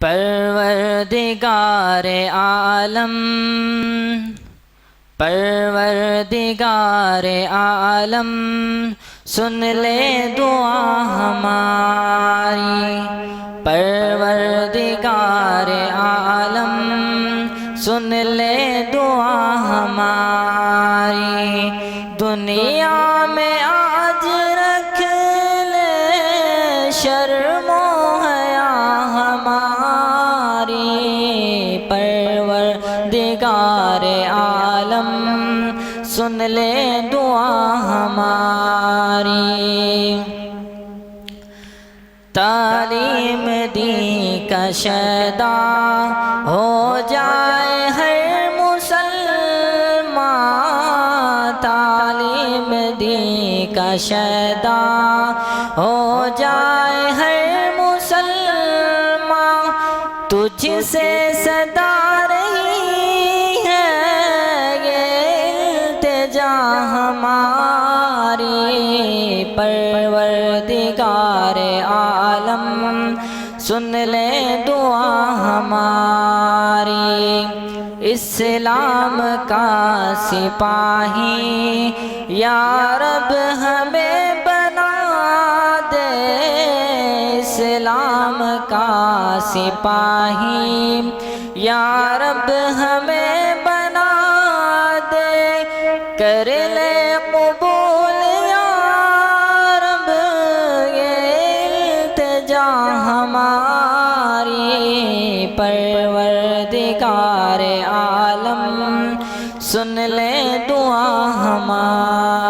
پروردگار عالم، پروردگار عالم، سن لے دعا ہماری۔ پروردگار عالم، سن لے دعا ہماری۔ دنیا میں آج رکھ لے شرم و حیا ہماری۔ پروردگار عالم، سن لے دعا ہماری۔ تعلیم دین کا شیدا ہو جائے ہر مسلمان، تعلیم دین کا شیدا ہو جائے ہر مسلمان۔ تجھ سے صدا رہی ہے یہ التجا ہماری۔ پروردگار عالم، سن لے دعا ہماری۔ اسلام کا سپاہی یا رب ہمیں بنا دے، اسلام کا سپاہی یا رب ہمیں بنا دے۔ کر لے قبول یا رب یہ التجا ہماری۔ پروردگار عالم، سن لے دعا ہماری۔